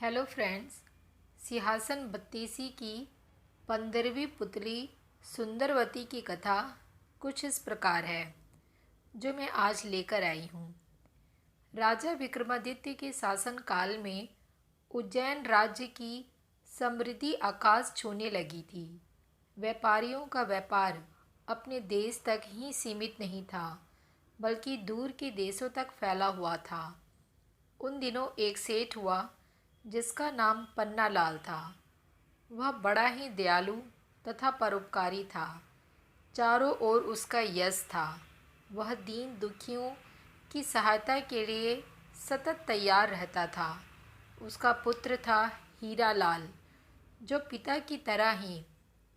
Hello friends. सिंहासन बत्तीसी की 15वीं पुतली सुंदरवती की कथा कुछ इस प्रकार है जो मैं आज लेकर आई हूँ। राजा विक्रमादित्य के शासन काल में उज्जैन राज्य की समृद्धि आकाश छूने लगी थी। व्यापारियों का व्यापार अपने देश तक ही सीमित नहीं था बल्कि दूर के देशों तक फैला हुआ था। उन दिनों एक सेठ हुआ जिसका नाम पन्नालाल था। वह बड़ा ही दयालु तथा परोपकारी था। चारों ओर उसका यश था। वह दीन दुखियों की सहायता के लिए सतत तैयार रहता था। उसका पुत्र था हीरा लाल, जो पिता की तरह ही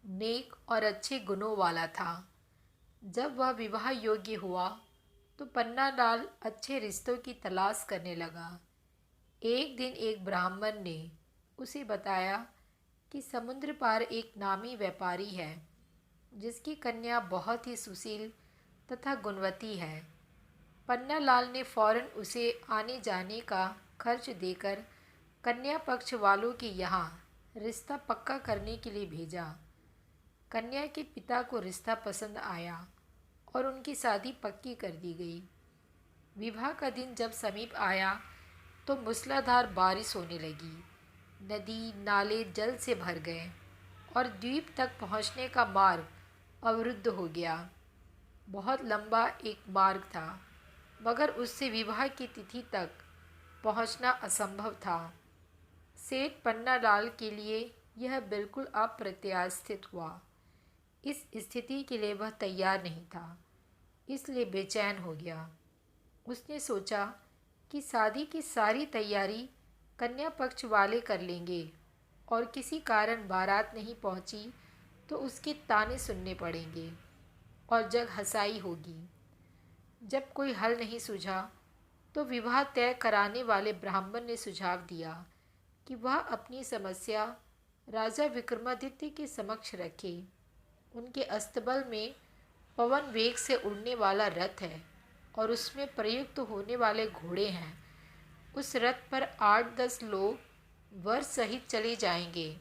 नेक और अच्छे गुणों वाला था। जब वह विवाह योग्य हुआ तो पन्नालाल अच्छे रिश्तों की तलाश करने लगा। एक दिन एक ब्राह्मण ने उसे बताया कि समुद्र पार एक नामी व्यापारी है जिसकी कन्या बहुत ही सुशील तथा गुणवती है। पन्नालाल ने फौरन उसे आने जाने का खर्च देकर कन्या पक्ष वालों के यहाँ रिश्ता पक्का करने के लिए भेजा। कन्या के पिता को रिश्ता पसंद आया और उनकी शादी पक्की कर दी गई। विवाह का दिन जब समीप आया तो मूसलाधार बारिश होने लगी। नदी नाले जल से भर गए और द्वीप तक पहुंचने का मार्ग अवरुद्ध हो गया। बहुत लंबा एक मार्ग था, मगर उससे विवाह की तिथि तक पहुंचना असंभव था। सेठ पन्नालाल के लिए यह बिल्कुल अप्रत्याशित हुआ। इस स्थिति के लिए वह तैयार नहीं था, इसलिए बेचैन हो गया। उसने सोचा कि शादी की सारी तैयारी कन्या पक्ष वाले कर लेंगे और किसी कारण बारात नहीं पहुंची तो उसके ताने सुनने पड़ेंगे और जग हंसाई होगी। जब कोई हल नहीं सूझा तो विवाह तय कराने वाले ब्राह्मण ने सुझाव दिया कि वह अपनी समस्या राजा विक्रमादित्य के समक्ष रखे। उनके अस्तबल में पवन वेग से उड़ने वाला रथ है और उसमें प्रयुक्त होने वाले घोड़े हैं। उस रथ पर 8-10 लोग वर सहित चले जाएंगे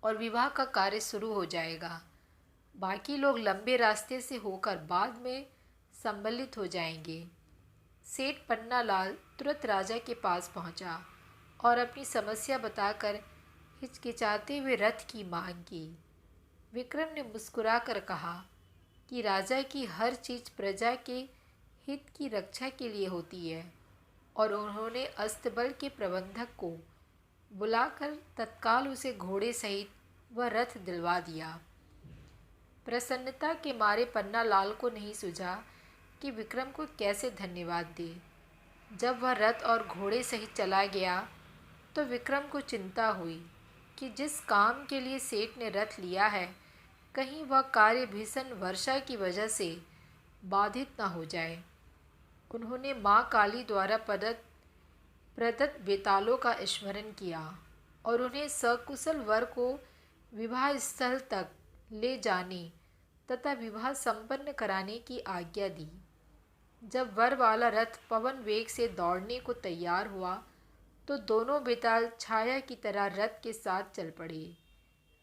और विवाह का कार्य शुरू हो जाएगा। बाकी लोग लंबे रास्ते से होकर बाद में सम्मिलित हो जाएंगे। सेठ पन्नालाल तुरंत राजा के पास पहुंचा और अपनी समस्या बताकर हिचकिचाते हुए रथ की मांग की। विक्रम ने मुस्कुराकर कहा कि राजा की हर चीज़ प्रजा के हित की रक्षा के लिए होती है और उन्होंने अस्तबल के प्रबंधक को बुलाकर तत्काल उसे घोड़े सहित वह रथ दिलवा दिया। प्रसन्नता के मारे पन्नालाल को नहीं सूझा कि विक्रम को कैसे धन्यवाद दे। जब वह रथ और घोड़े सहित चला गया तो विक्रम को चिंता हुई कि जिस काम के लिए सेठ ने रथ लिया है कहीं वह कार्य भीषण वर्षा की वजह से बाधित न हो जाए। उन्होंने माँ काली द्वारा प्रदत्त बेतालों का स्मरण किया और उन्हें सकुशल वर को विवाह स्थल तक ले जाने तथा विवाह संपन्न कराने की आज्ञा दी। जब वर वाला रथ पवन वेग से दौड़ने को तैयार हुआ तो दोनों बेताल छाया की तरह रथ के साथ चल पड़े।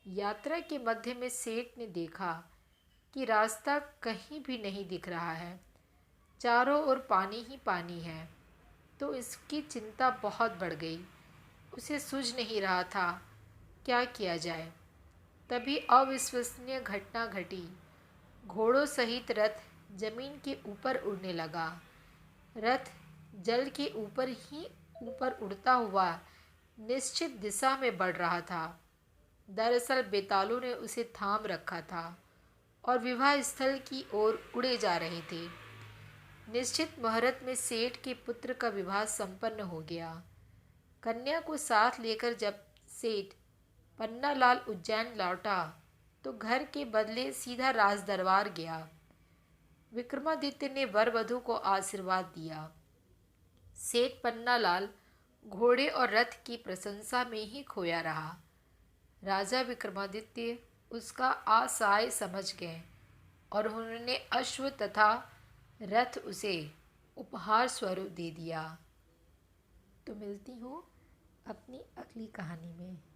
यात्रा के मध्य में सेठ ने देखा कि रास्ता कहीं भी नहीं दिख रहा है, चारों ओर पानी ही पानी है, तो इसकी चिंता बहुत बढ़ गई। उसे सूझ नहीं रहा था क्या किया जाए। तभी अविश्वसनीय घटना घटी। घोड़ों सहित रथ जमीन के ऊपर उड़ने लगा। रथ जल के ऊपर ही ऊपर उड़ता हुआ निश्चित दिशा में बढ़ रहा था। दरअसल बेतालों ने उसे थाम रखा था और विवाह स्थल की ओर उड़े जा रहे थे। निश्चित मुहूर्त में सेठ के पुत्र का विवाह संपन्न हो गया। कन्या को साथ लेकर जब सेठ पन्नालाल उज्जैन लौटा तो घर के बदले सीधा राज दरबार गया। विक्रमादित्य ने वर वधू को आशीर्वाद दिया। सेठ पन्नालाल घोड़े और रथ की प्रशंसा में ही खोया रहा। राजा विक्रमादित्य उसका आशय समझ गए और उन्होंने अश्व तथा रथ उसे उपहार स्वरूप दे दिया। तो मिलती हूँ अपनी अगली कहानी में।